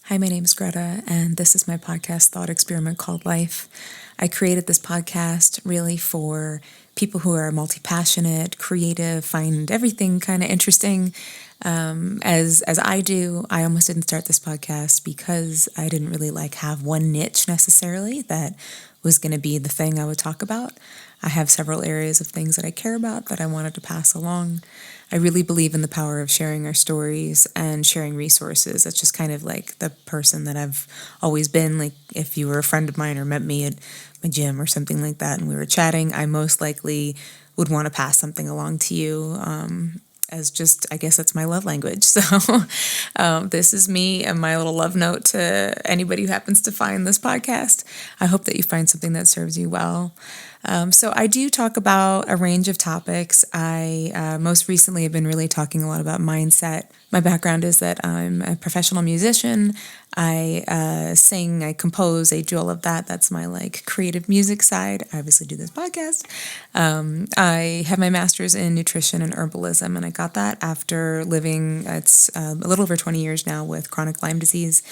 Hi, my name is Greta, and this is my podcast thought experiment called Life. I created this podcast really for people who are multi-passionate, creative, find everything kind of interesting. As I do, I almost didn't start this podcast because I didn't really have one niche necessarily that was going to be the thing I would talk about. I have several areas of things that I care about that I wanted to pass along. I really believe in the power of sharing our stories and sharing resources. That's just kind of like the person that I've always been. Like if you were a friend of mine or met me at my gym or something like that and we were chatting, I most likely would want to pass something along to you as just, I guess that's my love language. So this is me and my little love note to anybody who happens to find this podcast. I hope that you find something that serves you well. So I do talk about a range of topics. I most recently have been really talking a lot about mindset. My background is that I'm a professional musician. I sing, I compose, I do all of that. That's my creative music side. I obviously do this podcast. I have my master's in nutrition and herbalism, and I got that after living, it's a little over 20 years now with chronic Lyme disease.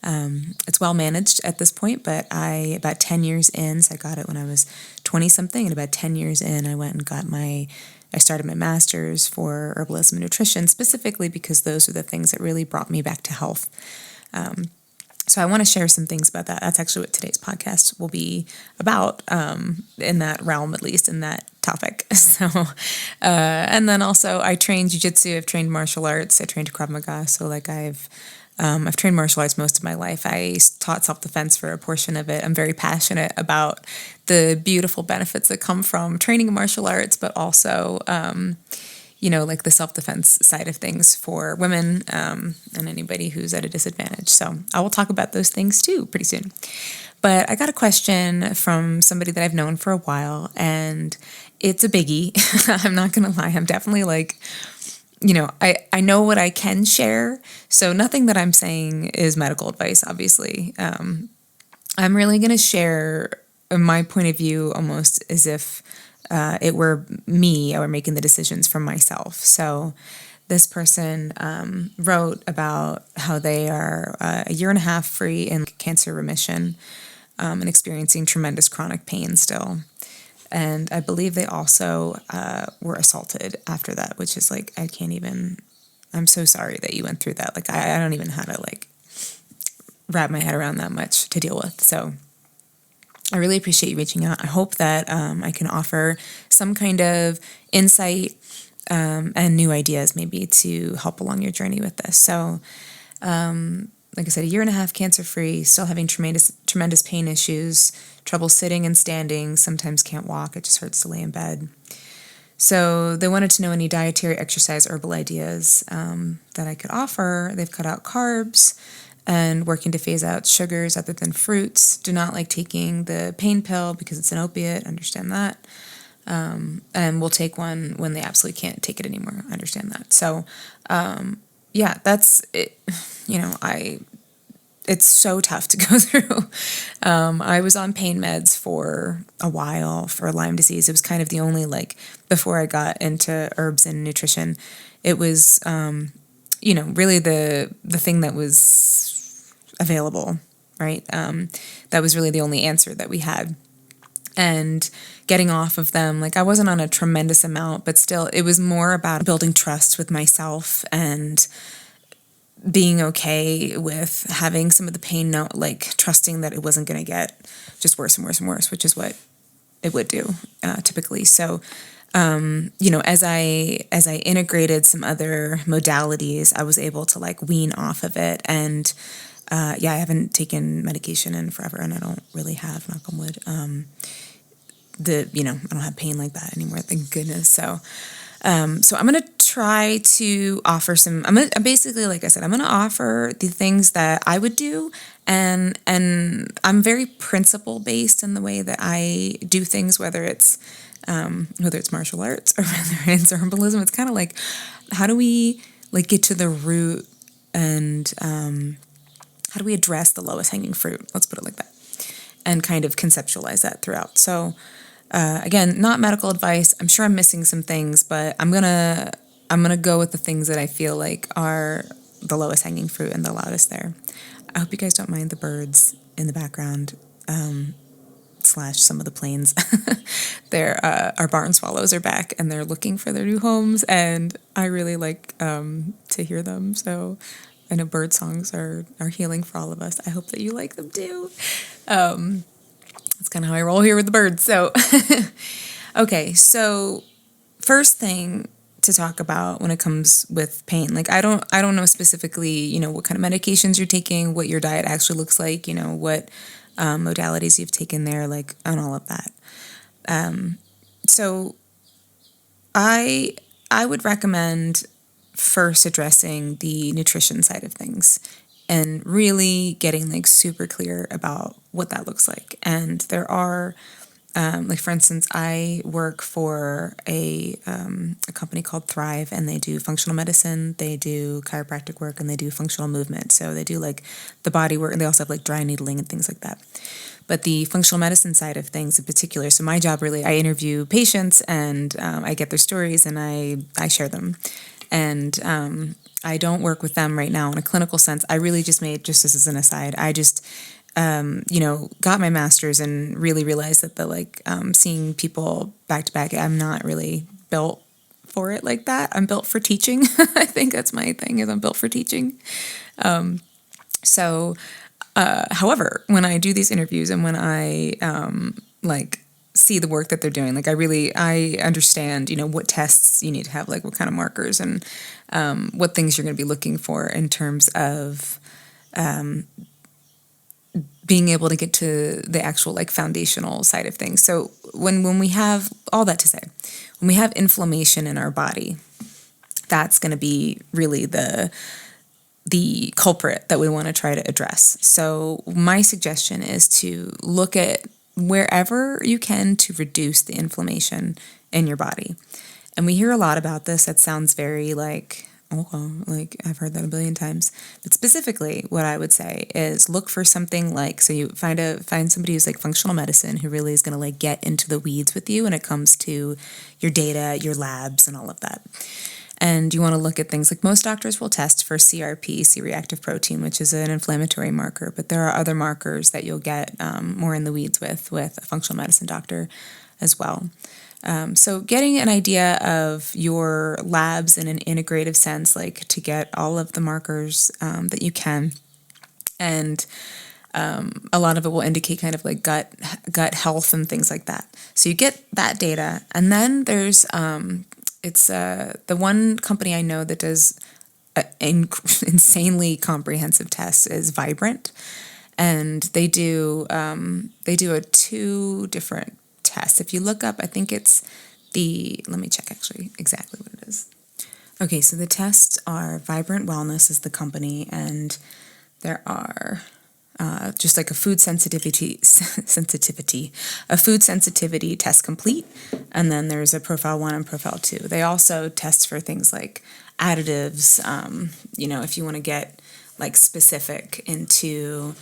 It's well managed at this point, but about 10 years in, so I got it when I was 20 something, and about 10 years in, I went and I started my master's for herbalism and nutrition, specifically because those are the things that really brought me back to health. So I want to share some things about that. That's actually what today's podcast will be about, in that realm, at least in that topic. So, and then also I trained jiu-jitsu, I've trained martial arts, I trained Krav Maga, so I've trained martial arts most of my life. I taught self-defense for a portion of it. I'm very passionate about the beautiful benefits that come from training in martial arts, but also, the self-defense side of things for women and anybody who's at a disadvantage. So I will talk about those things too pretty soon. But I got a question from somebody that I've known for a while, and it's a biggie. I'm not going to lie. I'm definitely I know what I can share, so nothing that I'm saying is medical advice, obviously. I'm really going to share my point of view almost as if it were me, I were making the decisions for myself. So this person wrote about how they are a year and a half free in cancer remission and experiencing tremendous chronic pain still. And I believe they also were assaulted after that, which is I'm so sorry that you went through that. I don't even know how to wrap my head around that much to deal with. So I really appreciate you reaching out. I hope that I can offer some kind of insight and new ideas maybe to help along your journey with this. So like I said, a year and a half cancer-free, still having tremendous pain issues, trouble sitting and standing, sometimes can't walk, it just hurts to lay in bed. So they wanted to know any dietary, exercise, herbal ideas that I could offer. They've cut out carbs and working to phase out sugars other than fruits. Do not like taking the pain pill because it's an opiate, understand that. And we'll take one when they absolutely can't take it anymore, understand that. So yeah, that's it. It's so tough to go through. I was on pain meds for a while for Lyme disease. It was kind of the only, before I got into herbs and nutrition, it was, really the thing that was available, right? That was really the only answer that we had. And getting off of them, I wasn't on a tremendous amount, but still, it was more about building trust with myself and being okay with having some of the pain, trusting that it wasn't going to get just worse and worse and worse, which is what it would do typically. So, as I integrated some other modalities, I was able to wean off of it. And I haven't taken medication in forever, and I don't really have, knock on wood. I don't have pain like that anymore, thank goodness. So I'm going to try to offer I'm basically, like I said, I'm going to offer the things that I would do. And I'm very principle based in the way that I do things, whether it's martial arts or whether it's herbalism. It's kind of how do we get to the root and how do we address the lowest hanging fruit? Let's put it like that, and kind of conceptualize that throughout. So again, not medical advice. I'm sure I'm missing some things, but I'm gonna go with the things that I feel like are the lowest hanging fruit and the loudest there. I hope you guys don't mind the birds in the background, slash some of the planes. Our barn swallows are back and they're looking for their new homes, and I really like to hear them. So I know bird songs are healing for all of us. I hope that you like them too. That's kind of how I roll here with the birds. So, okay, so first thing to talk about when it comes with pain, like I don't know specifically, what kind of medications you're taking, what your diet actually looks like, what modalities you've taken there, like, and all of that. So I would recommend first addressing the nutrition side of things and really getting like super clear about what that looks like. And there are like, for instance, I work for a company called Thrive, and they do functional medicine, they do chiropractic work, and they do functional movement. So they do like the body work, and they also have like dry needling and things like that. But the functional medicine side of things in particular, so my job really, I interview patients, and I get their stories, and I share them. And I don't work with them right now in a clinical sense. I really just just as an aside, I just got my master's and really realized that seeing people back to back, I'm not really built for it like that. I'm built for teaching. I think that's my thing, is I'm built for teaching. However, when I do these interviews and when I see the work that they're doing, like I understand, what tests you need to have, like what kind of markers and what things you're going to be looking for in terms of being able to get to the actual like foundational side of things. So when we have all that to say, when we have inflammation in our body, that's going to be really the culprit that we want to try to address. So my suggestion is to look at wherever you can to reduce the inflammation in your body. And we hear a lot about this. That sounds very like, like I've heard that a billion times. But specifically, what I would say is look for something like, so you find somebody who's like functional medicine, who really is going to like get into the weeds with you when it comes to your data, your labs, and all of that. And you want to look at things like, most doctors will test for CRP, C-reactive protein, which is an inflammatory marker. But there are other markers that you'll get more in the weeds with a functional medicine doctor as well. So getting an idea of your labs in an integrative sense, like to get all of the markers that you can. And a lot of it will indicate kind of like gut health and things like that. So you get that data. And then there's the one company I know that does insanely comprehensive tests is Vibrant. And they do a 2 different tests. If you look up, I think it's let me check actually exactly what it is. Okay, so the tests are Vibrant Wellness is the company, and there are just like a food sensitivity test complete, and then there's a profile 1 and profile 2. They also test for things like additives, if you want to get like specific into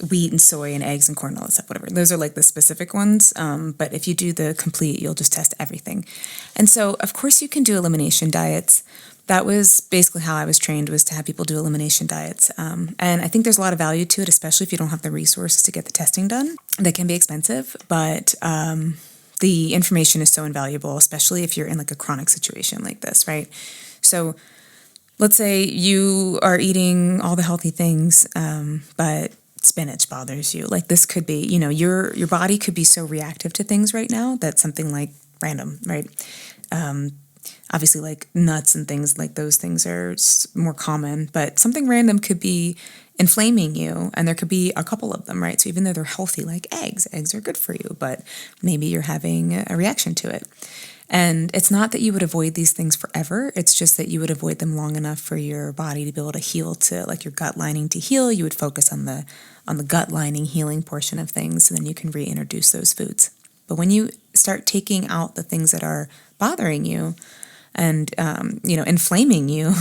wheat and soy and eggs and corn and all that stuff, whatever. Those are like the specific ones. But if you do the complete, you'll just test everything. And so, of course, you can do elimination diets. That was basically how I was trained, was to have people do elimination diets. And I think there's a lot of value to it, especially if you don't have the resources to get the testing done. They can be expensive, but the information is so invaluable, especially if you're in like a chronic situation like this, right? So let's say you are eating all the healthy things, but spinach bothers you. Like this could be, your body could be so reactive to things right now that something like random, right? Obviously like nuts and things like those things are more common, but something random could be inflaming you, and there could be a couple of them, right? So even though they're healthy, like eggs are good for you, but maybe you're having a reaction to it. And it's not that you would avoid these things forever. It's just that you would avoid them long enough for your body to be able to heal, to like your gut lining to heal. You would focus on the gut lining healing portion of things, and then you can reintroduce those foods. But when you start taking out the things that are bothering you and inflaming you,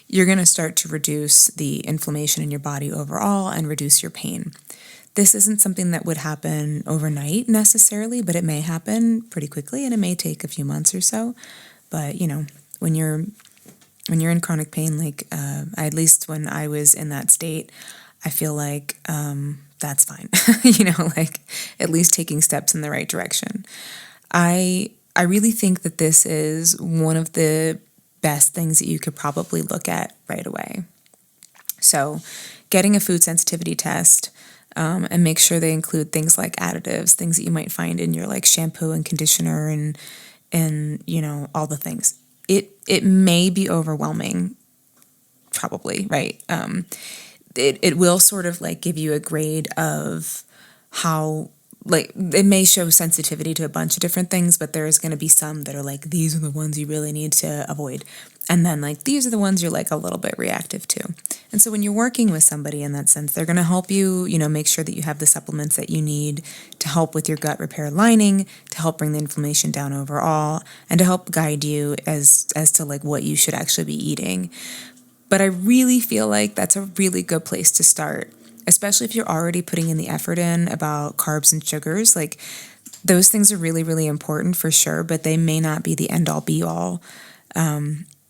you're going to start to reduce the inflammation in your body overall and reduce your pain. This isn't something that would happen overnight necessarily, but it may happen pretty quickly, and it may take a few months or so. But when you're in chronic pain, like at least when I was in that state, I feel like that's fine. Like at least taking steps in the right direction. I really think that this is one of the best things that you could probably look at right away. So getting a food sensitivity test, and make sure they include things like additives, things that you might find in your like shampoo and conditioner and all the things. It may be overwhelming, probably, right? It will sort of like give you a grade of how, like, it may show sensitivity to a bunch of different things, but there is going to be some that are like, these are the ones you really need to avoid. And then like, these are the ones you're like a little bit reactive to. And so when you're working with somebody in that sense, they're going to help you, make sure that you have the supplements that you need to help with your gut repair lining, to help bring the inflammation down overall, and to help guide you as to like what you should actually be eating. But I really feel like that's a really good place to start, especially if you're already putting in the effort in about carbs and sugars. Like those things are really, really important for sure, but they may not be the end all be all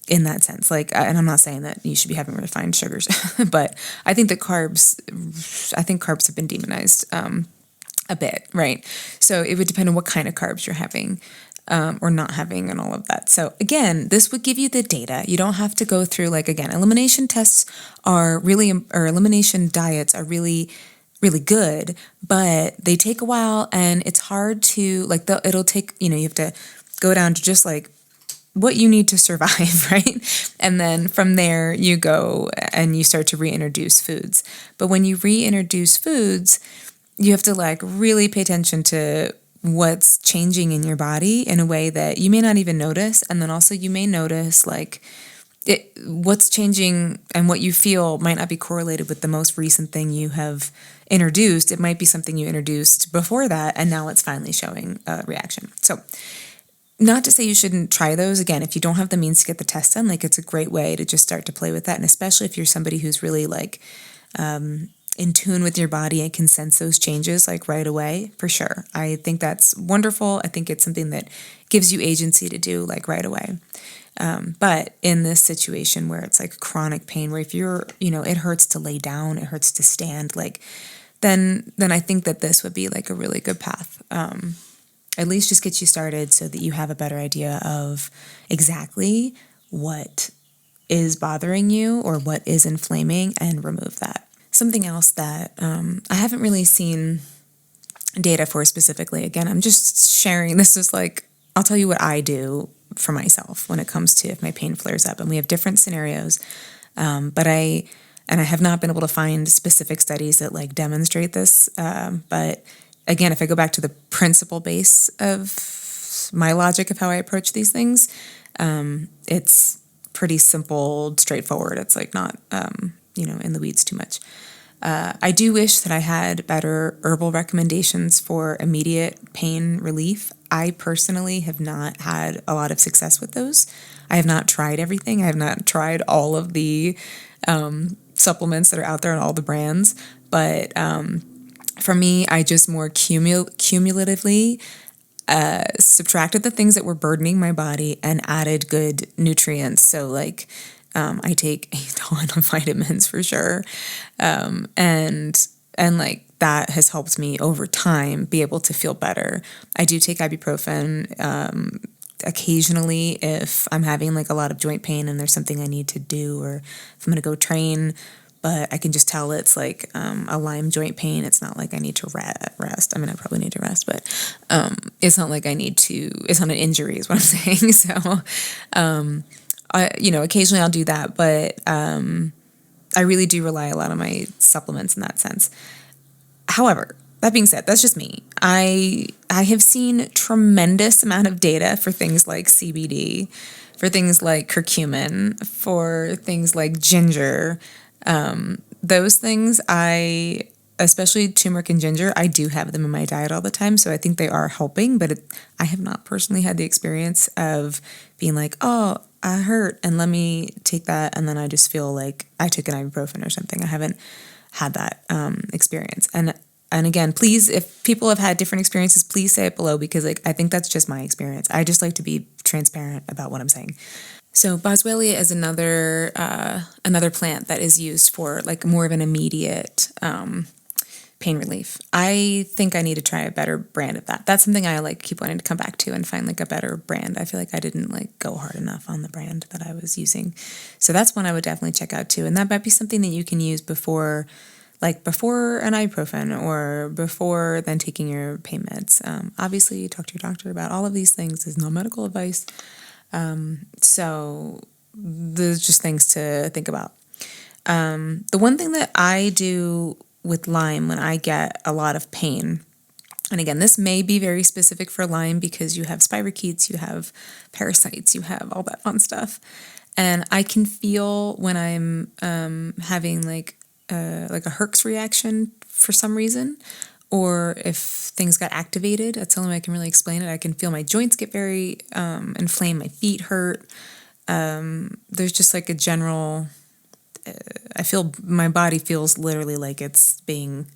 in that sense. Like, and I'm not saying that you should be having refined sugars, but I think that carbs have been demonized a bit, right? So it would depend on what kind of carbs you're having. Or not having and all of that. So again, this would give you the data. You don't have to go through, like, again, elimination tests or elimination diets are really, really good, but they take a while and it's hard to, like, it'll take, you have to go down to just like what you need to survive, right? And then from there you go and you start to reintroduce foods. But when you reintroduce foods, you have to like really pay attention to what's changing in your body in a way that you may not even notice. And then also you may notice like what's changing and what you feel might not be correlated with the most recent thing you have introduced. It might be something you introduced before that, and now it's finally showing a reaction. So not to say you shouldn't try those. Again, if you don't have the means to get the test done, like it's a great way to just start to play with that. And especially if you're somebody who's really like, in tune with your body and can sense those changes like right away, for sure. I think that's wonderful. I think it's something that gives you agency to do like right away. But in this situation where it's like chronic pain, where if you're, it hurts to lay down, it hurts to stand, like, then I think that this would be like a really good path. At least just get you started so that you have a better idea of exactly what is bothering you or what is inflaming and remove that. Something else that I haven't really seen data for specifically, again, I'm just sharing, this is like, I'll tell you what I do for myself when it comes to if my pain flares up. And we have different scenarios, but I have not been able to find specific studies that like demonstrate this. But again, if I go back to the principle base of my logic of how I approach these things, it's pretty simple, straightforward. It's like not, in the weeds too much. I do wish that I had better herbal recommendations for immediate pain relief. I personally have not had a lot of success with those. I have not tried everything. I have not tried all of the supplements that are out there and all the brands. But for me, I just more cumulatively subtracted the things that were burdening my body and added good nutrients. So like, I take a ton of vitamins for sure. And like that has helped me over time be able to feel better. I do take ibuprofen, occasionally if I'm having like a lot of joint pain and there's something I need to do, or if I'm going to go train, but I can just tell it's like, a Lyme joint pain. It's not like I need to rest. I mean, I probably need to rest, but, it's not like it's not an injury is what I'm saying. So, occasionally I'll do that, but I really do rely a lot on my supplements in that sense. However, that being said, that's just me. I have seen tremendous amount of data for things like CBD, for things like curcumin, for things like ginger. Those things especially turmeric and ginger, I do have them in my diet all the time, so I think they are helping, but I have not personally had the experience of being like, oh, I hurt, and let me take that, and then I just feel like I took an ibuprofen or something. I haven't had that experience. And again, please, if people have had different experiences, please say it below, because like I think that's just my experience. I just like to be transparent about what I'm saying. So boswellia is another plant that is used for like more of an immediate pain relief. I think I need to try a better brand of that. That's something I like keep wanting to come back to and find like a better brand. I feel like I didn't like go hard enough on the brand that I was using. So that's one I would definitely check out too. And that might be something that you can use before an ibuprofen or before then taking your pain meds. Obviously, talk to your doctor about all of these things. There's no medical advice. So there's just things to think about. The one thing that I do with Lyme when I get a lot of pain, and again, this may be very specific for Lyme because you have spirochetes, you have parasites, you have all that fun stuff. And I can feel when I'm having like a Herx reaction for some reason, or if things got activated. That's the only way I can really explain it. I can feel my joints get very inflamed, my feet hurt. There's just like a general, I feel my body feels literally like it's being,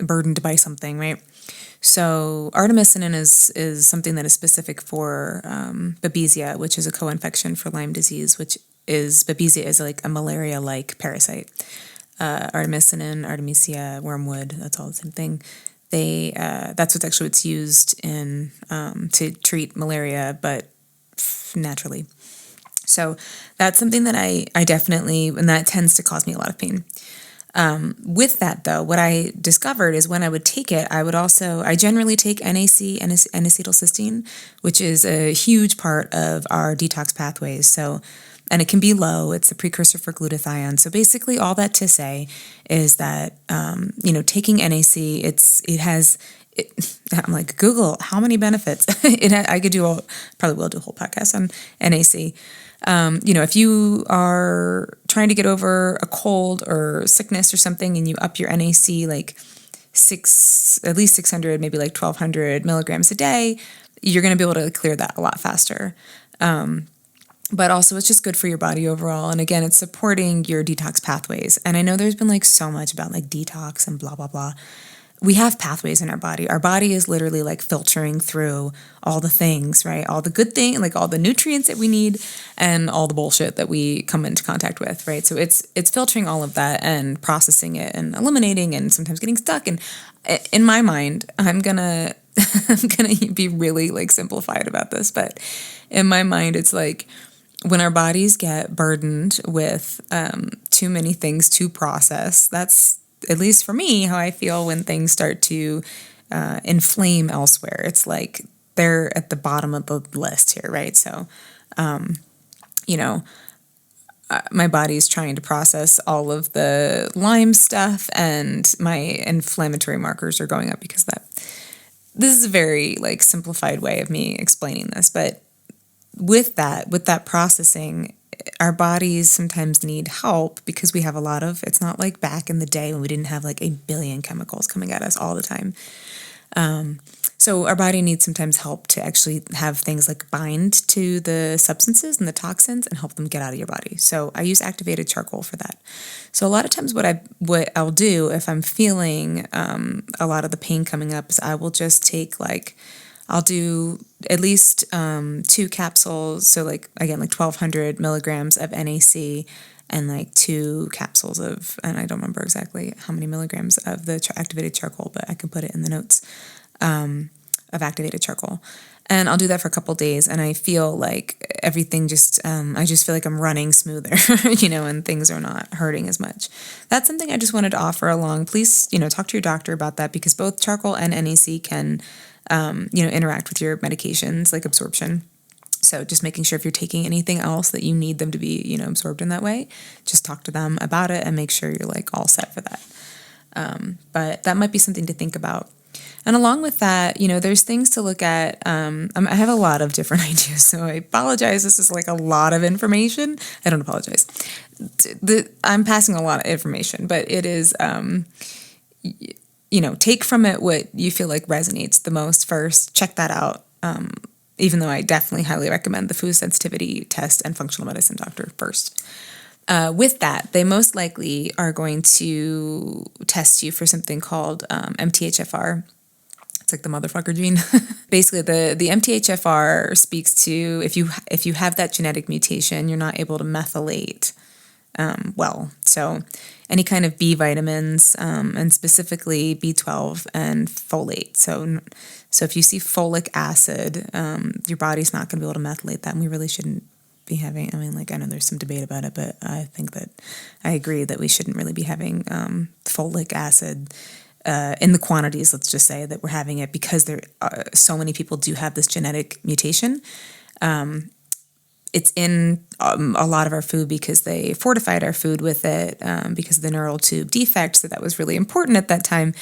burdened by something, right? So artemisinin is something that is specific for Babesia, which is a co-infection for Lyme disease, Babesia is like a malaria-like parasite. Artemisinin, Artemisia, wormwood, that's all the same thing. That's what's used in to treat malaria, but naturally. So that's something that I definitely, and that tends to cause me a lot of pain. With that though, what I discovered is when I would take it, I generally take NAC, N-acetylcysteine, which is a huge part of our detox pathways. So, and it can be low. It's a precursor for glutathione. So basically all that to say is that, taking NAC, I'm like, Google, how many benefits? I could probably will do a whole podcast on NAC. If you are trying to get over a cold or sickness or something and you up your NAC like at least 600, maybe like 1,200 milligrams a day, you're going to be able to clear that a lot faster. But also it's just good for your body overall. And again, it's supporting your detox pathways. And I know there's been like so much about like detox and blah, blah, blah. We have pathways in our body. Our body is literally like filtering through all the things, right? All the good things, like all the nutrients that we need and all the bullshit that we come into contact with, right? So it's filtering all of that and processing it and eliminating and sometimes getting stuck. And in my mind, I'm gonna be really like simplified about this, but in my mind, it's like when our bodies get burdened with too many things to process, that's, at least for me, how I feel when things start to inflame elsewhere. It's like they're at the bottom of the list here, right? So, my body's trying to process all of the Lyme stuff and my inflammatory markers are going up because of that. This is a very like simplified way of me explaining this, but with that processing, our bodies sometimes need help because we have it's not like back in the day when we didn't have like a billion chemicals coming at us all the time. So our body needs sometimes help to actually have things like bind to the substances and the toxins and help them get out of your body. So I use activated charcoal for that. So a lot of times what I'll do if I'm feeling a lot of the pain coming up is I will just take I'll do at least 2 capsules. So like, again, like 1,200 milligrams of NAC and like 2 capsules and I don't remember exactly how many milligrams of the activated charcoal, but I can put it in the notes, of activated charcoal. And I'll do that for a couple days and I feel like everything I just feel like I'm running smoother, and things are not hurting as much. That's something I just wanted to offer along. Please, talk to your doctor about that because both charcoal and NAC can interact with your medications like absorption. So just making sure if you're taking anything else that you need them to be, absorbed in that way, just talk to them about it and make sure you're like all set for that. But that might be something to think about. And along with that, there's things to look at. I have a lot of different ideas, so I apologize. This is like a lot of information. I don't apologize. I'm passing a lot of information, but it is, take from it what you feel like resonates the most first. Check that out. Even though I definitely highly recommend the food sensitivity test and functional medicine doctor first. With that, they most likely are going to test you for something called MTHFR. It's like the motherfucker gene. Basically, the MTHFR speaks to if you have that genetic mutation, you're not able to methylate well. So any kind of B vitamins, and specifically B12 and folate. So if you see folic acid, your body's not going to be able to methylate that, and we really shouldn't be having, I mean, like, I know there's some debate about it, but I think that I agree that we shouldn't really be having folic acid in the quantities, let's just say, that we're having it, because so many people do have this genetic mutation. It's in a lot of our food because they fortified our food with it because of the neural tube defect, so that was really important at that time.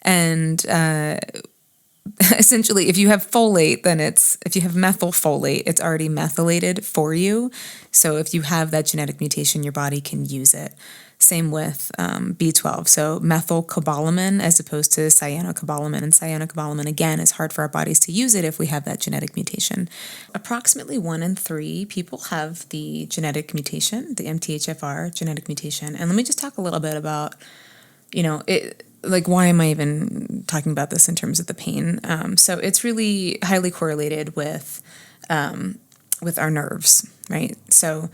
And essentially, if you have folate, then if you have methylfolate, it's already methylated for you. So if you have that genetic mutation, your body can use it. Same with B12. So methylcobalamin as opposed to cyanocobalamin. And cyanocobalamin, again, is hard for our bodies to use it if we have that genetic mutation. Approximately 1 in 3 people have the genetic mutation, the MTHFR genetic mutation. And let me just talk a little bit about, like, why am I even talking about this in terms of the pain? So it's really highly correlated with our nerves, right? So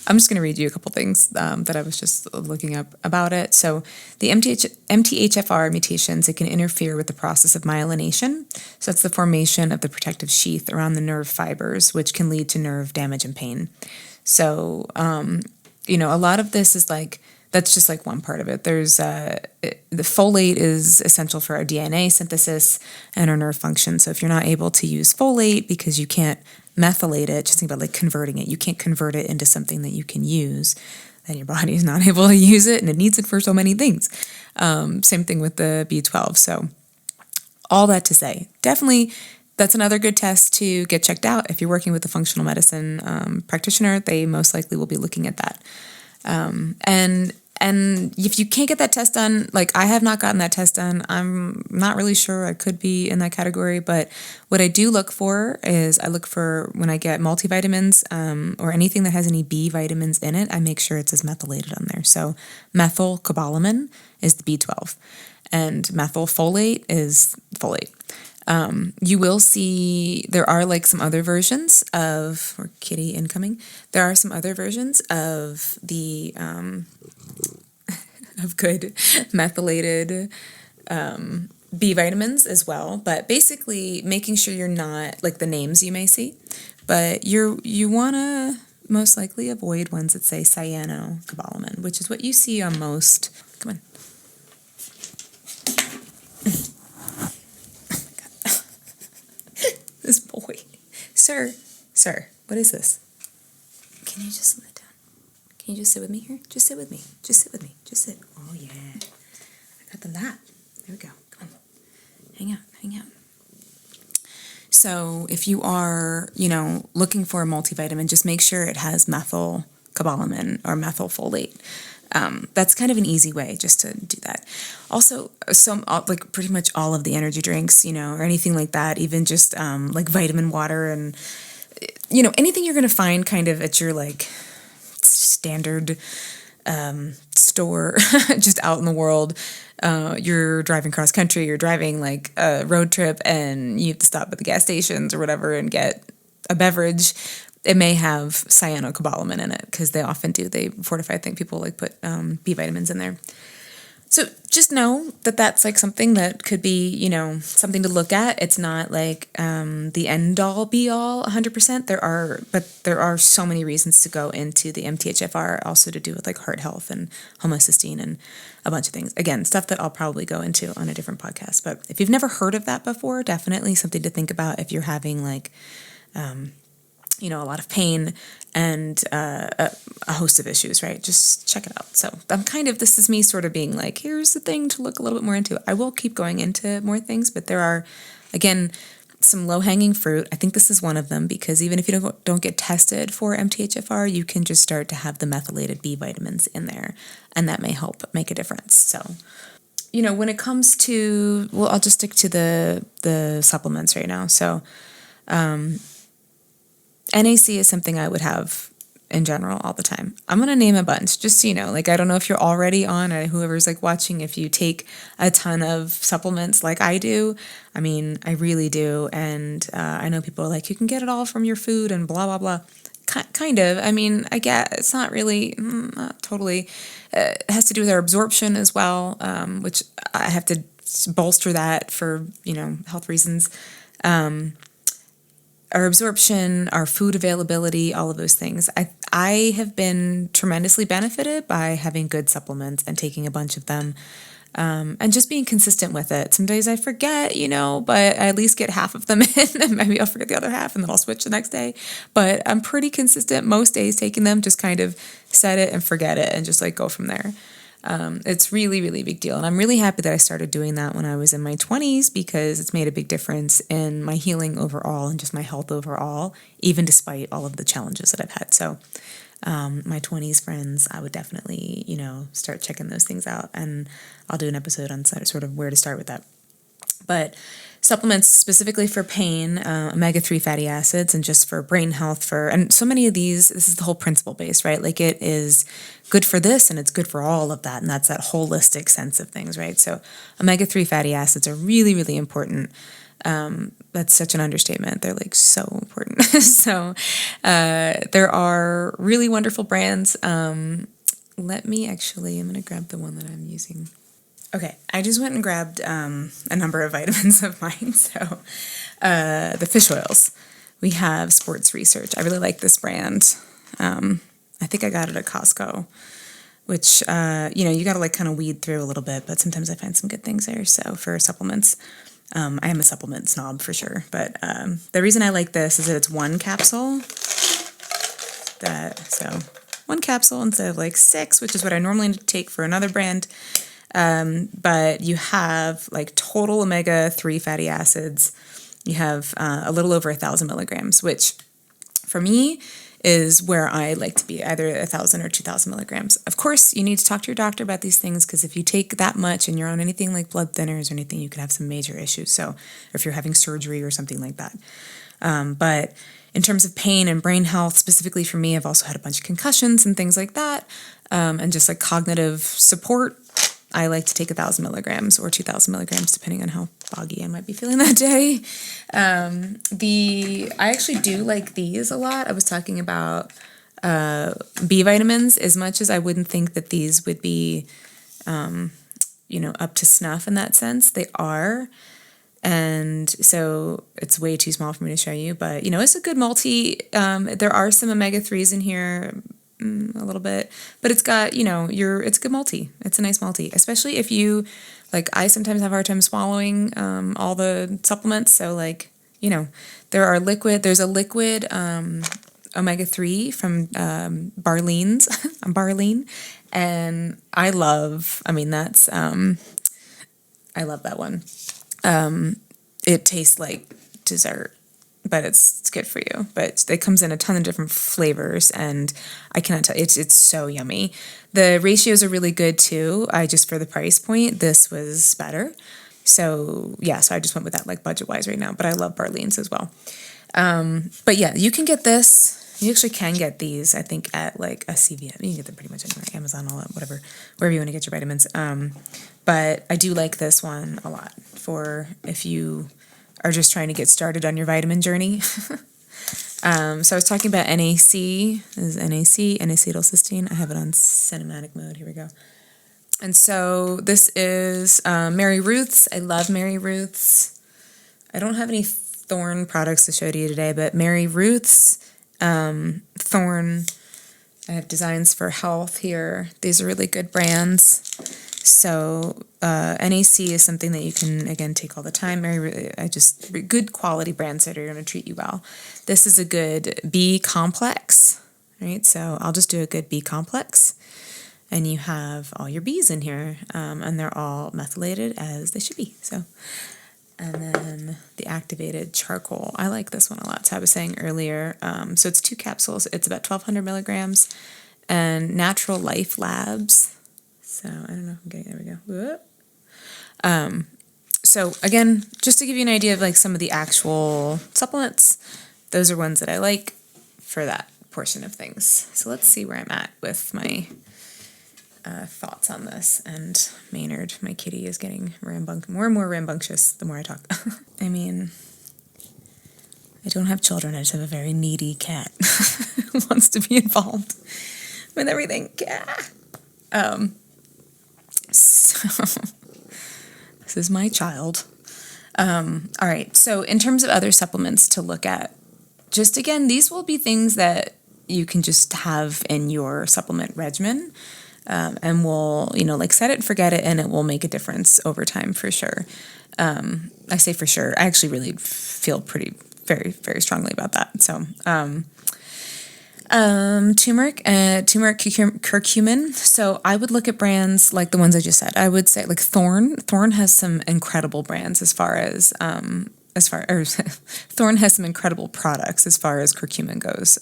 I'm just going to read you a couple things that I was just looking up about it. So the MTHFR mutations, it can interfere with the process of myelination. So that's the formation of the protective sheath around the nerve fibers, which can lead to nerve damage and pain. So, a lot of this is like, that's just like one part of it. There's the folate is essential for our DNA synthesis and our nerve function. So if you're not able to use folate because you can't methylate it, just think about like converting it. You can't convert it into something that you can use, then your body is not able to use it, and it needs it for so many things. Same thing with the B12. So all that to say, definitely that's another good test to get checked out. If you're working with a functional medicine practitioner, they most likely will be looking at that. And if you can't get that test done, like I have not gotten that test done, I'm not really sure I could be in that category. But what I do look for is I look for when I get multivitamins or anything that has any B vitamins in it, I make sure it says methylated on there. So methylcobalamin is the B12 and methylfolate is folate. You will see there are like some other versions of, or kitty incoming, there are some other versions of the of good methylated B vitamins as well, but basically making sure you're not like the names you may see, but you want to most likely avoid ones that say cyanocobalamin, which is what you see on most. Come on. This boy. Sir, what is this? Can you just sit down? Can you just sit with me here? Just sit with me. Just sit with me. Just sit. Oh, yeah. I got the lap. There we go. Come on. Hang out. So if you are, looking for a multivitamin, just make sure it has methylcobalamin or methylfolate. That's kind of an easy way just to do that. Also, like pretty much all of the energy drinks, or anything like that, even just like vitamin water and, anything you're going to find kind of at your like standard store just out in the world. You're driving cross country, you're driving like a road trip and you have to stop at the gas stations or whatever and get a beverage. It may have cyanocobalamin in it because they often do. They fortify, I think people like put B vitamins in there. So just know that that's like something that could be, something to look at. It's not like the end all be all 100%. There are so many reasons to go into the MTHFR, also to do with like heart health and homocysteine and a bunch of things. Again, stuff that I'll probably go into on a different podcast. But if you've never heard of that before, definitely something to think about if you're having like, a lot of pain and a host of issues, right? Just check it out. So this is me sort of being like, here's the thing to look a little bit more into. I will keep going into more things, but there are, again, some low-hanging fruit. I think this is one of them because even if you don't get tested for MTHFR, you can just start to have the methylated B vitamins in there, and that may help make a difference. So, when it comes to, well, I'll just stick to the supplements right now. So, NAC is something I would have in general all the time. I'm going to name a bunch just so you know. Like, I don't know if you're already on, or whoever's like watching, if you take a ton of supplements like I do. I mean, I really do. And I know people are like, you can get it all from your food and blah, blah, blah. Kind of. I mean, I get it's not really, not totally. It has to do with our absorption as well, which I have to bolster that for, health reasons. Our absorption, our food availability, all of those things. I have been tremendously benefited by having good supplements and taking a bunch of them, and just being consistent with it. Some days I forget, but I at least get half of them in, and maybe I'll forget the other half, and then I'll switch the next day. But I'm pretty consistent most days taking them, just kind of set it and forget it and just like go from there. It's really, really big deal. And I'm really happy that I started doing that when I was in my 20s, because it's made a big difference in my healing overall and just my health overall, even despite all of the challenges that I've had. So my 20s friends, I would definitely, start checking those things out. And I'll do an episode on sort of where to start with that. But supplements specifically for pain, omega-3 fatty acids, and just for brain health, and so many of these, this is the whole principle base, right? Like, it is good for this and it's good for all of that. And that's that holistic sense of things, right? So omega-3 fatty acids are really, really important. That's such an understatement. They're like so important. So there are really wonderful brands. I'm going to grab the one that I'm using. Okay, I just went and grabbed a number of vitamins of mine. So the fish oils. We have Sports Research. I really like this brand. I think I got it at Costco, which, you got to like kind of weed through a little bit, but sometimes I find some good things there. So for supplements, I am a supplement snob for sure. But the reason I like this is that it's one capsule. One capsule instead of like 6, which is what I normally take for another brand. But you have like total omega-3 fatty acids. You have a little over 1,000 milligrams, which for me is where I like to be, either 1,000 or 2,000 milligrams. Of course, you need to talk to your doctor about these things, because if you take that much and you're on anything like blood thinners or anything, you can have some major issues. So, or if you're having surgery or something like that. But in terms of pain and brain health, specifically for me, I've also had a bunch of concussions and things like that, and just like cognitive support. I like to take 1,000 milligrams or 2,000 milligrams, depending on how foggy I might be feeling that day. I actually do like these a lot. I was talking about B vitamins. As much as I wouldn't think that these would be, up to snuff in that sense, they are. And so it's way too small for me to show you, but it's a good multi. There are some omega-3s in here. A little bit, but it's got, it's a good multi. It's a nice multi, especially if you, like, I sometimes have a hard time swallowing all the supplements. So like, there's a liquid omega-3 from Barlean, and I love that one. It tastes like dessert, but it's good for you. But it comes in a ton of different flavors, and I cannot tell, it's so yummy. The ratios are really good too. Just for the price point, this was better. So yeah, so I just went with that, like, budget-wise right now, but I love Barleans as well. But yeah, you can get this. You actually can get these, I think, at like a CVS. You can get them pretty much anywhere, Amazon, all that, whatever, wherever you want to get your vitamins. But I do like this one a lot for if you are just trying to get started on your vitamin journey. So I was talking about NAC. This is NAC, N-acetylcysteine. I have it on cinematic mode. Here we go. And so this is Mary Ruth's. I love Mary Ruth's. I don't have any Thorne products to show to you today, but Mary Ruth's, Thorne. I have Designs for Health here. These are really good brands. So NAC is something that you can, again, take all the time. Good quality brands that are going to treat you well. This is a good B complex, right? So I'll just do a good B complex. And you have all your Bs in here, and they're all methylated as they should be. So, and then the activated charcoal. I like this one a lot. So I was saying earlier, so it's 2 capsules. It's about 1,200 milligrams. And Natural Life Labs. So I don't know if I'm getting, there we go. So again, just to give you an idea of like some of the actual supplements, those are ones that I like for that portion of things. So let's see where I'm at with my thoughts on this. And Maynard, my kitty, is getting more and more rambunctious the more I talk. I mean, I don't have children. I just have a very needy cat who wants to be involved with everything. So this is my child. All right. So in terms of other supplements to look at, just again, these will be things that you can just have in your supplement regimen, and will, like set it and forget it, and it will make a difference over time for sure. I say for sure. I actually really feel very, very strongly about that. So, turmeric, curcumin. So I would look at brands like the ones I just said. I would say like Thorn. Thorn has some incredible brands Thorn has some incredible products as far as curcumin goes.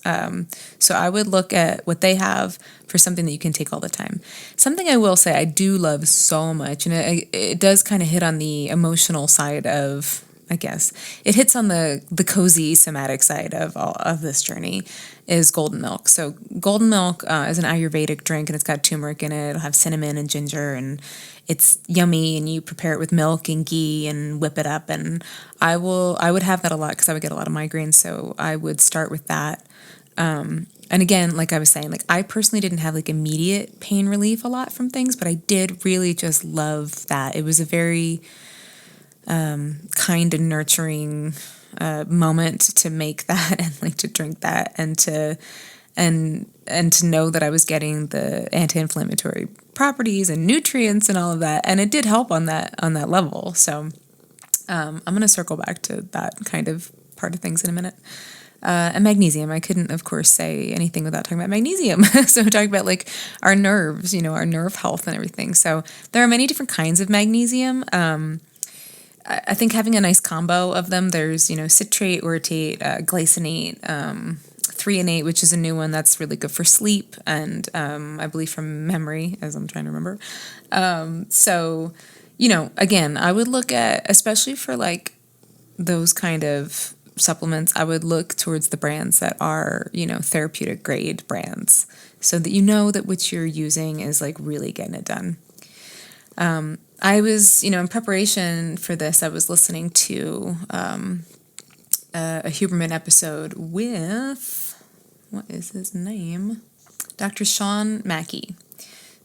So I would look at what they have for something that you can take all the time. Something I will say I do love so much, and it does kind of hit on the emotional side of, I guess, it hits on the cozy somatic side of this journey, is golden milk. So golden milk is an Ayurvedic drink, and it's got turmeric in it. It'll have cinnamon and ginger, and it's yummy, and you prepare it with milk and ghee and whip it up. And I would have that a lot because I would get a lot of migraines. So I would start with that. And again, like I was saying, like I personally didn't have like immediate pain relief a lot from things, but I did really just love that. It was a very kind and nurturing moment to make that, and like to drink that, and to know that I was getting the anti-inflammatory properties and nutrients and all of that, and it did help on that level. So I'm going to circle back to that kind of part of things in a minute. And magnesium, I couldn't, of course, say anything without talking about magnesium. So talking about like our nerves, our nerve health and everything. So there are many different kinds of magnesium. I think having a nice combo of them, there's, citrate, orotate, glycinate, threonate, which is a new one that's really good for sleep, and I believe from memory, as I'm trying to remember. So, again, I would look at, especially for like those kind of supplements, I would look towards the brands that are, therapeutic grade brands, so that that what you're using is like really getting it done. I was, in preparation for this, I was listening to a Huberman episode with, what is his name? Dr. Sean Mackey.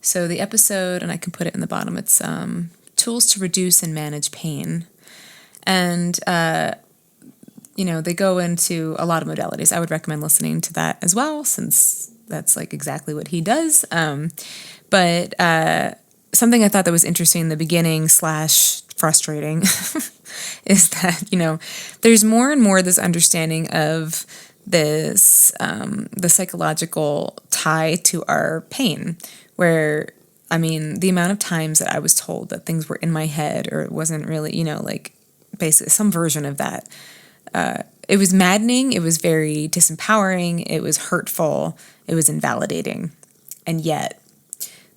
So the episode, and I can put it in the bottom, it's Tools to Reduce and Manage Pain. And, they go into a lot of modalities. I would recommend listening to that as well, since that's like exactly what he does. But something I thought that was interesting in the beginning / frustrating is that, there's more and more this understanding of this, the psychological tie to our pain, where, the amount of times that I was told that things were in my head, or it wasn't really, like basically some version of that. It was maddening. It was very disempowering. It was hurtful. It was invalidating. And yet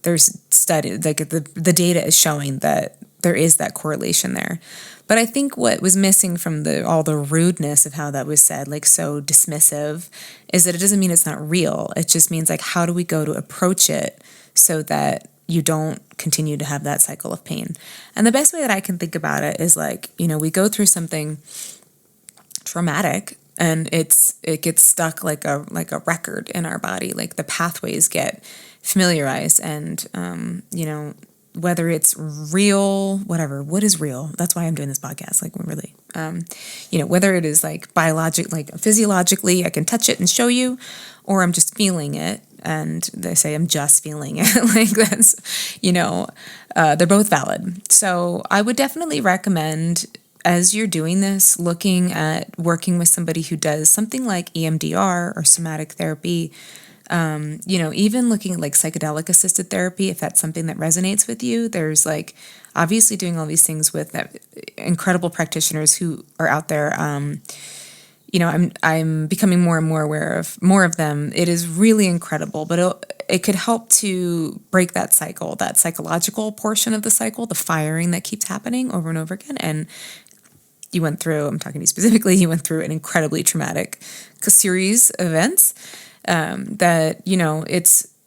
there's studies, like the data is showing that there is that correlation there. But I think what was missing from all the rudeness of how that was said, like so dismissive, is that it doesn't mean it's not real. It just means like, how do we go to approach it so that you don't continue to have that cycle of pain? And the best way that I can think about it is like, we go through something traumatic, and it gets stuck like a record in our body. Like the pathways get familiarized, and whether it's real, whatever, what is real? That's why I'm doing this podcast. Like, really, whether it is like physiologically, I can touch it and show you, or I'm just feeling it. And they say I'm just feeling it. Like that's, they're both valid. So I would definitely recommend, as you're doing this, looking at working with somebody who does something like EMDR or somatic therapy. Even looking at like psychedelic assisted therapy, if that's something that resonates with you. There's like obviously doing all these things with incredible practitioners who are out there. I'm becoming more and more aware of more of them. It is really incredible, but it could help to break that cycle, that psychological portion of the cycle, the firing that keeps happening over and over again. And I'm talking to you specifically, you went through an incredibly traumatic series of events. That,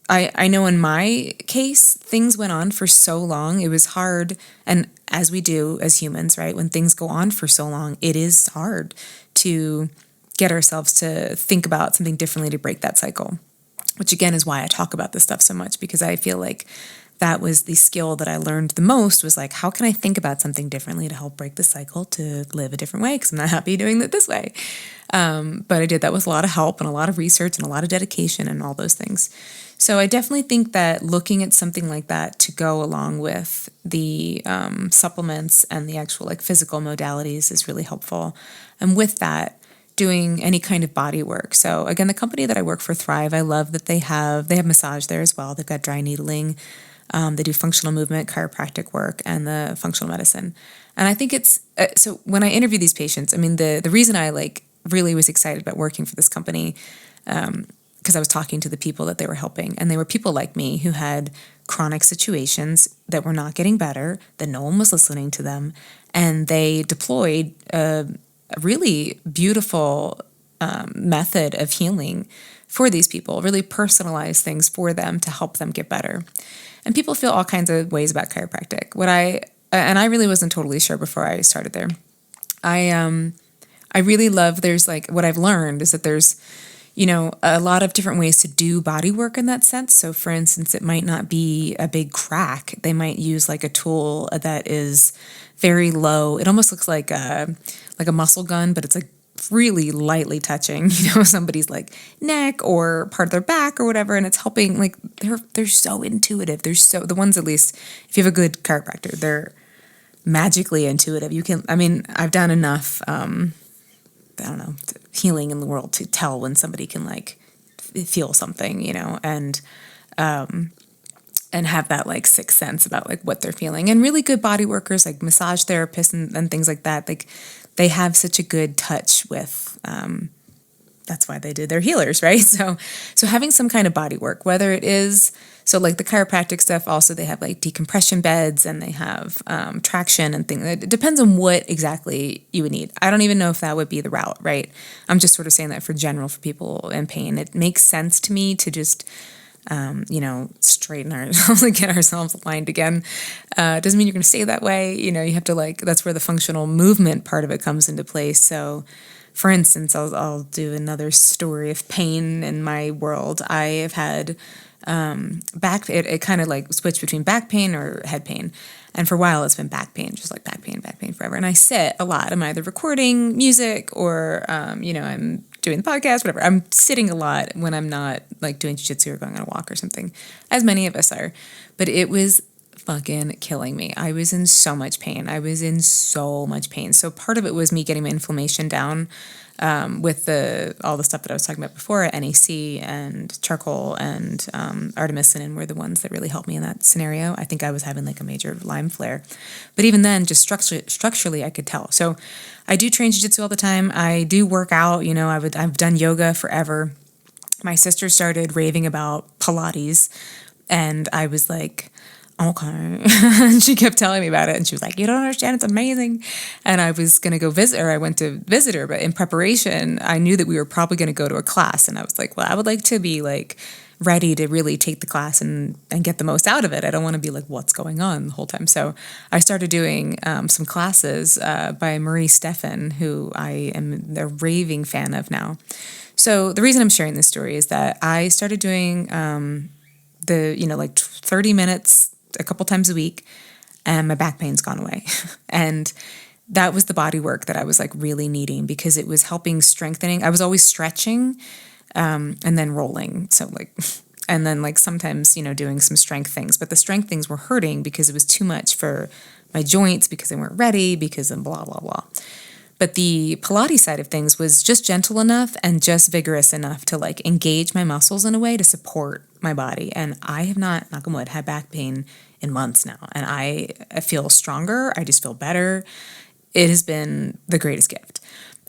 I know in my case, things went on for so long. It was hard. And as we do as humans, right, when things go on for so long, it is hard to get ourselves to think about something differently to break that cycle, which again is why I talk about this stuff so much, because I feel like that was the skill that I learned the most, was like, how can I think about something differently to help break the cycle to live a different way? Because I'm not happy doing it this way. But I did that with a lot of help and a lot of research and a lot of dedication and all those things. So I definitely think that looking at something like that to go along with the supplements and the actual like physical modalities is really helpful. And with that, doing any kind of body work. So again, the company that I work for, Thrive, I love that they have massage there as well. They've got dry needling. They do functional movement, chiropractic work, and the functional medicine. And I think it's, so when I interview these patients, I mean, the reason I like really was excited about working for this company, because I was talking to the people that they were helping, and they were people like me who had chronic situations that were not getting better, that no one was listening to them, and they deployed a really beautiful method of healing for these people, really personalized things for them to help them get better. And people feel all kinds of ways about chiropractic. And I really wasn't totally sure before I started there. I really love, there's like, what I've learned is that there's, a lot of different ways to do body work in that sense. So for instance, it might not be a big crack. They might use like a tool that is very low. It almost looks like a muscle gun, but it's like really lightly touching, somebody's like neck or part of their back or whatever. And it's helping, like they're so intuitive. The ones, at least if you have a good chiropractor, they're magically intuitive. I've done enough, healing in the world to tell when somebody can like feel something, and have that like sixth sense about like what they're feeling. And really good body workers, like massage therapists and things like that, like they have such a good touch with, that's why they're healers, right? So having some kind of body work, whether it is, so like the chiropractic stuff, also they have like decompression beds and they have traction and things. It depends on what exactly you would need. I don't even know if that would be the route, right? I'm just sort of saying that for people in pain. It makes sense to me to just, straighten ourselves and get ourselves aligned again. Doesn't mean you're going to stay that way. You have to that's where the functional movement part of it comes into place. So for instance, I'll do another story of pain in my world. I have had it kind of like switched between back pain or head pain. And for a while it's been back pain, just like back pain forever. And I sit a lot. I'm either recording music or, I'm doing the podcast, whatever. I'm sitting a lot when I'm not like doing jiu-jitsu or going on a walk or something, as many of us are. But it was fucking killing me. I was in so much pain. So part of it was me getting my inflammation down, with all the stuff that I was talking about before. NAC and charcoal and artemisinin were the ones that really helped me in that scenario. I think I was having like a major Lyme flare. But even then, just structurally, I could tell. So I do train jiu-jitsu all the time. I do work out. I've done yoga forever. My sister started raving about Pilates, and I was like, okay. And she kept telling me about it, and she was like, you don't understand, it's amazing. And I was going to go visit her. I went to visit her, but in preparation, I knew that we were probably going to go to a class. And I was like, well, I would like to be like ready to really take the class and get the most out of it. I don't want to be like, what's going on the whole time. So I started doing some classes by Marie Steffen, who I am a raving fan of now. So the reason I'm sharing this story is that I started doing 30 minutes a couple times a week, and my back pain's gone away. And that was the body work that I was like really needing, because it was helping strengthening. I was always stretching, and then rolling. So and then sometimes, doing some strength things, but the strength things were hurting because it was too much for my joints, because they weren't ready, because of blah, blah, blah. But the Pilates side of things was just gentle enough and just vigorous enough to engage my muscles in a way to support my body. And I have not, knock on wood, had back pain in months now. And I feel stronger. I just feel better. It has been the greatest gift.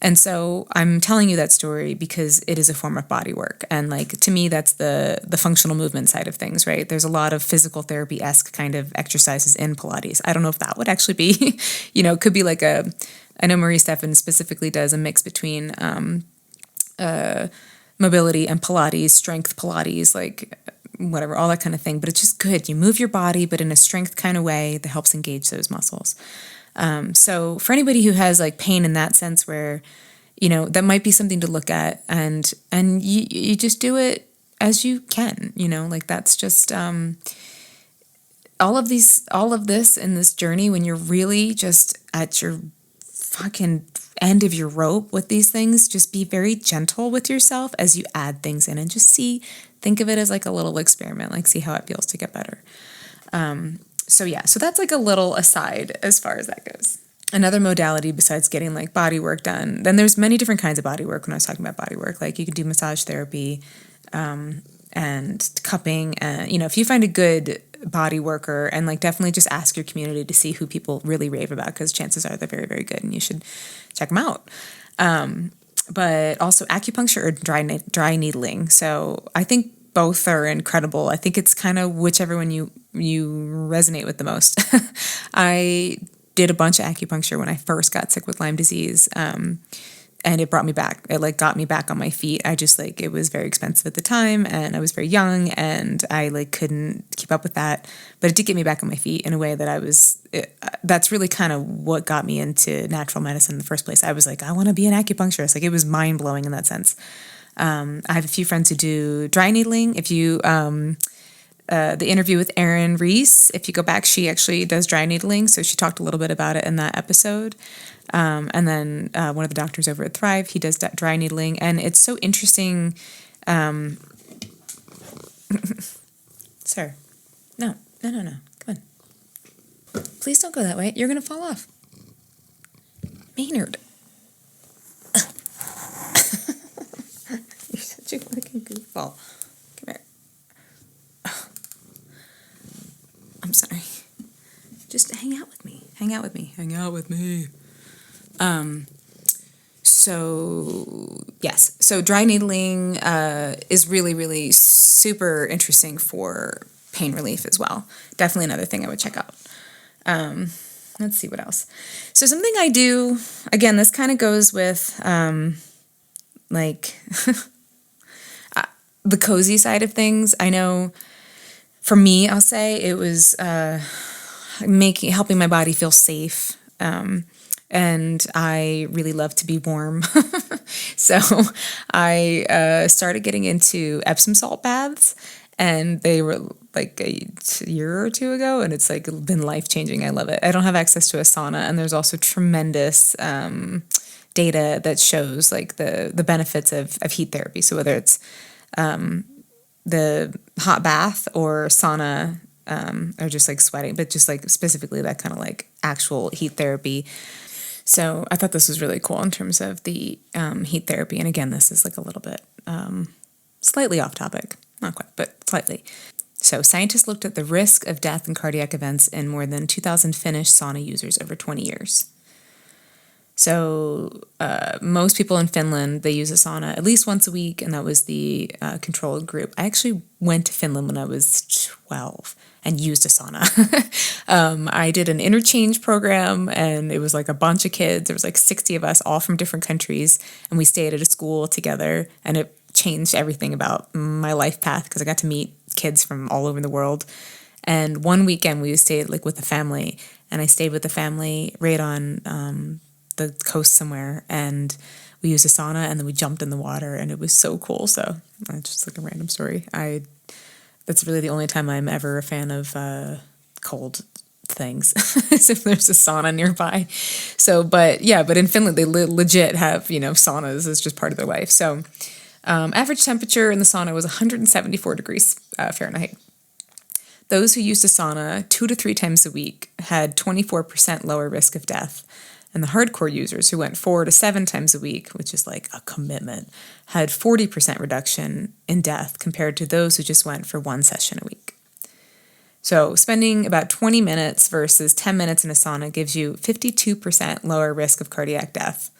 And so I'm telling you that story because it is a form of body work. And to me, that's the functional movement side of things, right? There's a lot of physical therapy-esque kind of exercises in Pilates. I don't know if that would actually be, it could be I know Marie Steffen specifically does a mix between mobility and Pilates, strength Pilates, like whatever, all that kind of thing. But it's just good. You move your body, but in a strength kind of way that helps engage those muscles. So for anybody who has like pain in that sense where, that might be something to look at, and you just do it as you can, like that's just, all of this in this journey, when you're really just at your fucking end of your rope with these things, just be very gentle with yourself as you add things in and just think of it as like a little experiment, like see how it feels to get better. So that's like a little aside as far as that goes. Another modality besides getting like body work done, then there's many different kinds of body work when I was talking about body work. Like you could do massage therapy and cupping. And, if you find a good body worker, and like definitely just ask your community to see who people really rave about, because chances are they're very, very good and you should check them out. But also acupuncture or dry needling. So I think both are incredible. I think it's kind of whichever one you resonate with the most. I did a bunch of acupuncture when I first got sick with Lyme disease. And it brought me back. It like got me back on my feet. I just like, it was very expensive at the time and I was very young and I like couldn't keep up with that, but it did get me back on my feet in a way that that's really kind of what got me into natural medicine in the first place. I was like, I want to be an acupuncturist. Like it was mind blowing in that sense. I have a few friends who do dry needling. If you, the interview with Erin Reese, if you go back, she actually does dry needling. So she talked a little bit about it in that episode. And then one of the doctors over at Thrive, he does dry needling. And it's so interesting. Sir, no. Come on. Please don't go that way. You're going to fall off. Maynard. You're such a fucking goofball. Come here. I'm sorry. Just hang out with me. Hang out with me. So yes, so dry needling is really, really super interesting for pain relief as well. Definitely another thing I would check out. Let's see what else. So something I do, again, this kind of goes with like the cozy side of things. I know for me, I'll say it was helping my body feel safe. And I really love to be warm. So I started getting into Epsom salt baths, and they were like a year or two ago, and it's like been life-changing. I love it. I don't have access to a sauna, and there's also tremendous data that shows like the benefits of heat therapy. So whether it's the hot bath or sauna, or just like sweating, but just like specifically that kind of like actual heat therapy. So I thought this was really cool in terms of the heat therapy. And again, this is like a little bit slightly off topic, not quite, but slightly. So scientists looked at the risk of death and cardiac events in more than 2,000 Finnish sauna users over 20 years. So most people in Finland, they use a sauna at least once a week, and that was the controlled group. I actually went to Finland when I was 12 and used a sauna. I did an interchange program, and it was like a bunch of kids. There was like 60 of us, all from different countries, and we stayed at a school together, and it changed everything about my life path because I got to meet kids from all over the world. And one weekend we stayed like with a family, and I stayed with the family right on the coast somewhere, and we used a sauna, and then we jumped in the water, and it was so cool. So just like a random story. That's really the only time I'm ever a fan of cold things, is if there's a sauna nearby. So, but in Finland they legit have saunas as just part of their life. So average temperature in the sauna was 174 degrees Fahrenheit. Those who used a sauna 2 to 3 times a week had 24% lower risk of death. And the hardcore users who went 4 to 7 times a week, which is like a commitment, had 40% reduction in death compared to those who just went for 1 session a week. So spending about 20 minutes versus 10 minutes in a sauna gives you 52% lower risk of cardiac death.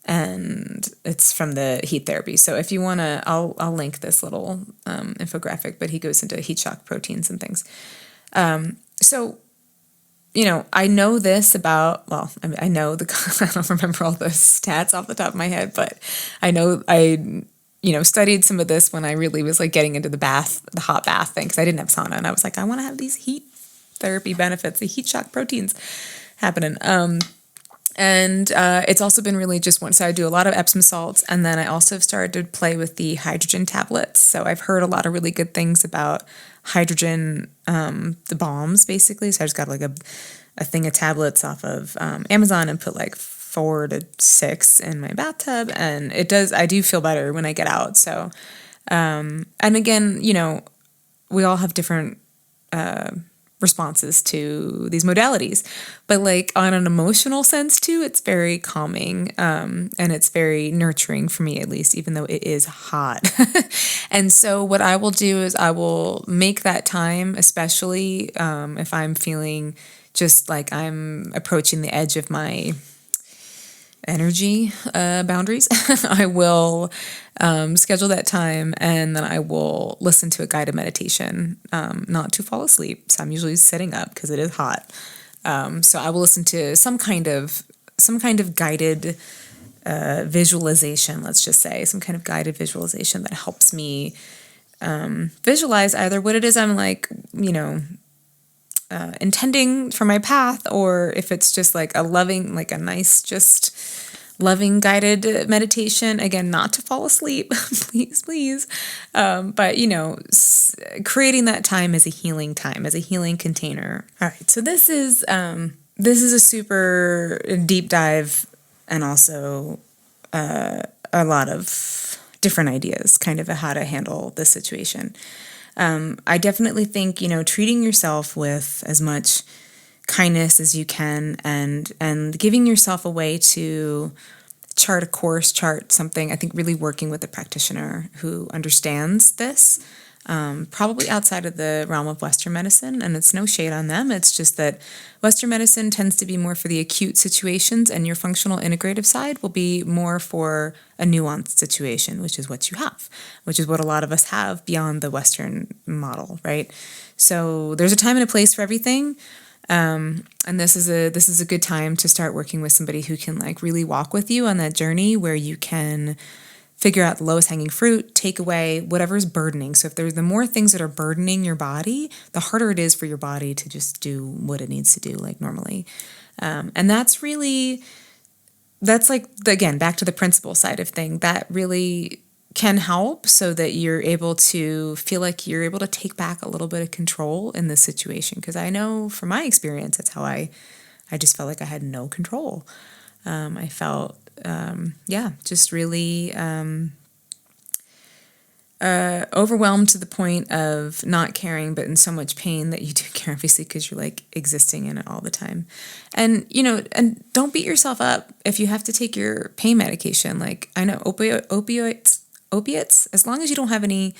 And it's from the heat therapy. So if you want to, I'll link this little infographic, but he goes into heat shock proteins and things. I know this about, I know I don't remember all the stats off the top of my head, but I know studied some of this when I really was like getting into the hot bath thing, because I didn't have sauna, and I was like, I want to have these heat therapy benefits, the heat shock proteins happening. And it's also been really just one. So I do a lot of Epsom salts, and then I also started to play with the hydrogen tablets. So I've heard a lot of really good things about hydrogen, the bombs basically. So I just got like a thing of tablets off of Amazon and put like 4 to 6 in my bathtub, and I do feel better when I get out. So, and again, we all have different responses to these modalities, but like on an emotional sense too, it's very calming, and it's very nurturing for me, at least, even though it is hot. And so what I will do is I will make that time, especially if I'm feeling just like I'm approaching the edge of my energy boundaries. I will schedule that time, and then I will listen to a guided meditation, not to fall asleep. So I'm usually sitting up because it is hot. So I will listen to some kind of guided visualization, let's just say, some kind of guided visualization that helps me visualize either what it is I'm like, intending for my path, or if it's just like a loving, like a nice, just loving guided meditation, again, not to fall asleep, please. But creating that time as a healing time, as a healing container. All right. So this is a super deep dive, and also a lot of different ideas kind of how to handle this situation. I definitely think, treating yourself with as much kindness as you can, and giving yourself a way to chart a course, chart something. I think really working with a practitioner who understands this, probably outside of the realm of Western medicine, and it's no shade on them. It's just that Western medicine tends to be more for the acute situations, and your functional integrative side will be more for a nuanced situation, which is what you have, which is what a lot of us have beyond the Western model, right? So there's a time and a place for everything. And this is a good time to start working with somebody who can like really walk with you on that journey, where you can figure out the lowest hanging fruit, take away whatever's burdening. So if there's the more things that are burdening your body, the harder it is for your body to just do what it needs to do like normally. And that's like, again, back to the principle side of thing, that really can help so that you're able to feel like you're able to take back a little bit of control in this situation. Because I know from my experience, that's how I just felt like I had no control. I felt, just really overwhelmed to the point of not caring, but in so much pain that you do care, obviously, because you're like existing in it all the time. And, and don't beat yourself up if you have to take your pain medication. Like, I know opiates, as long as you don't have any,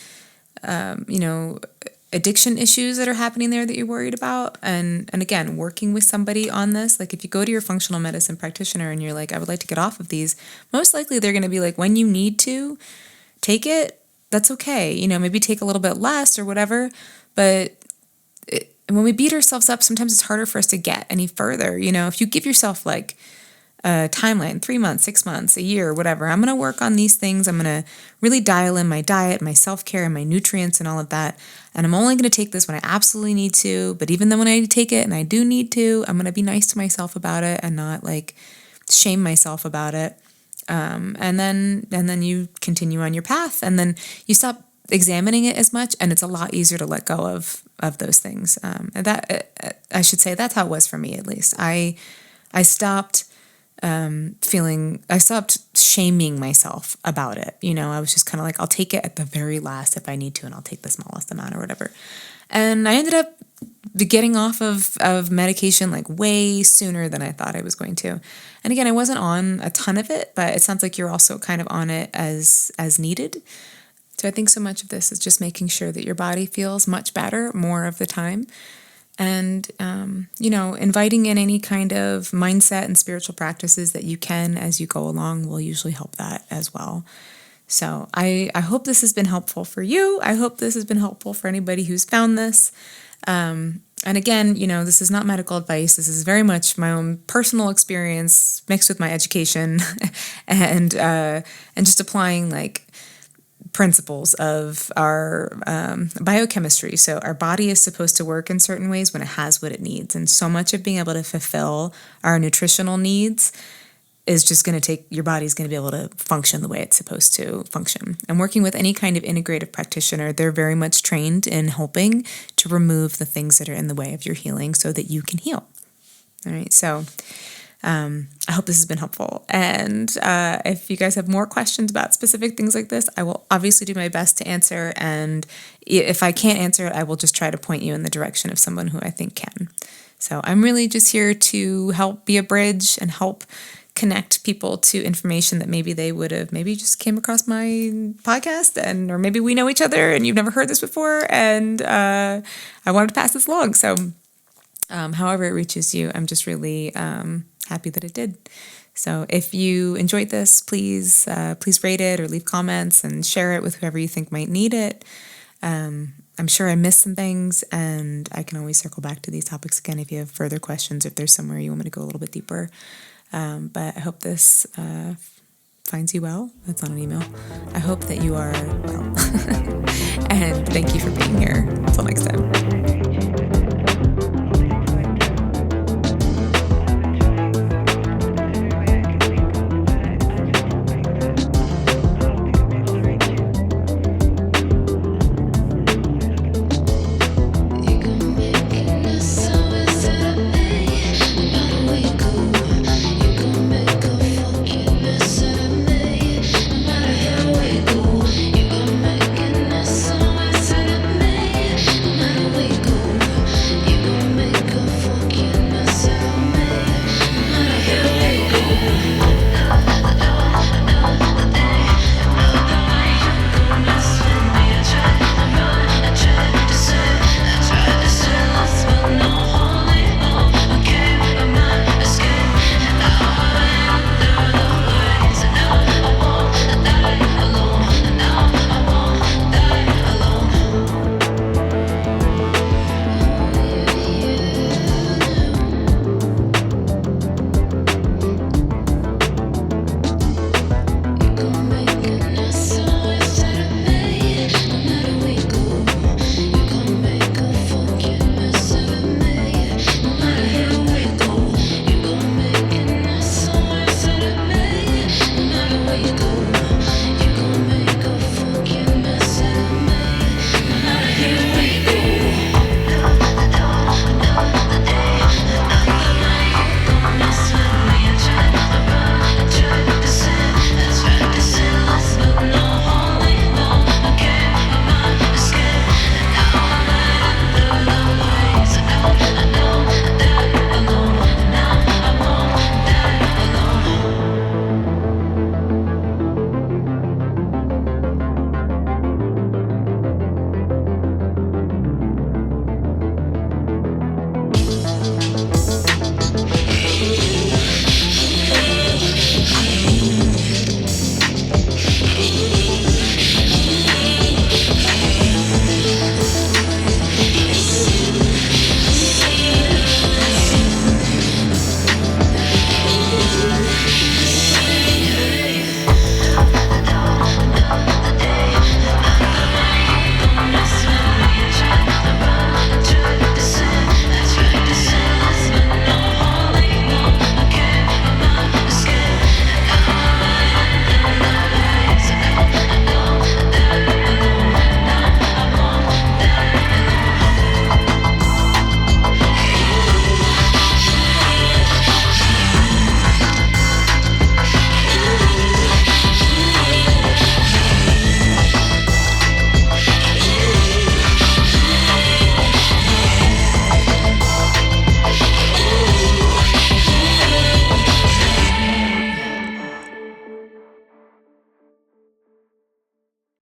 addiction issues that are happening there that you're worried about. And again, working with somebody on this, like if you go to your functional medicine practitioner and you're like, I would like to get off of these, most likely they're going to be like, when you need to take it, that's okay. Maybe take a little bit less or whatever. But when we beat ourselves up, sometimes it's harder for us to get any further. If you give yourself like a timeline, 3 months, 6 months, a year, whatever, I'm going to work on these things. I'm going to really dial in my diet, my self-care, and my nutrients and all of that. And I'm only going to take this when I absolutely need to. But even then when I take it and I do need to, I'm going to be nice to myself about it and not like shame myself about it. And then you continue on your path, and then you stop examining it as much, and it's a lot easier to let go of those things. And that, I should say, that's how it was for me, at least. I stopped I stopped shaming myself about it. I was just kind of like, I'll take it at the very last if I need to, and I'll take the smallest amount or whatever. And I ended up getting off of medication like way sooner than I thought I was going to. And again, I wasn't on a ton of it, but it sounds like you're also kind of on it as needed. So I think so much of this is just making sure that your body feels much better more of the time. And, inviting in any kind of mindset and spiritual practices that you can as you go along will usually help that as well. So I hope this has been helpful for you. I hope this has been helpful for anybody who's found this. And again, this is not medical advice. This is very much my own personal experience mixed with my education and just applying like principles of our biochemistry. So our body is supposed to work in certain ways when it has what it needs. And so much of being able to fulfill our nutritional needs is just going to take, your body's going to be able to function the way it's supposed to function. And working with any kind of integrative practitioner, they're very much trained in helping to remove the things that are in the way of your healing so that you can heal. All right, so I hope this has been helpful. And if you guys have more questions about specific things like this, I will obviously do my best to answer. And if I can't answer it, I will just try to point you in the direction of someone who I think can. So I'm really just here to help be a bridge and help connect people to information that maybe they would have maybe just came across my podcast, and or maybe we know each other and you've never heard this before, and I wanted to pass this along. So however it reaches you, I'm just really happy that it did. So if you enjoyed this, please rate it or leave comments and share it with whoever you think might need it. I'm sure I missed some things, and I can always circle back to these topics again if you have further questions, if there's somewhere you want me to go a little bit deeper. But I hope this finds you well. That's not an email. I hope that you are well. And thank you for being here. Until next time.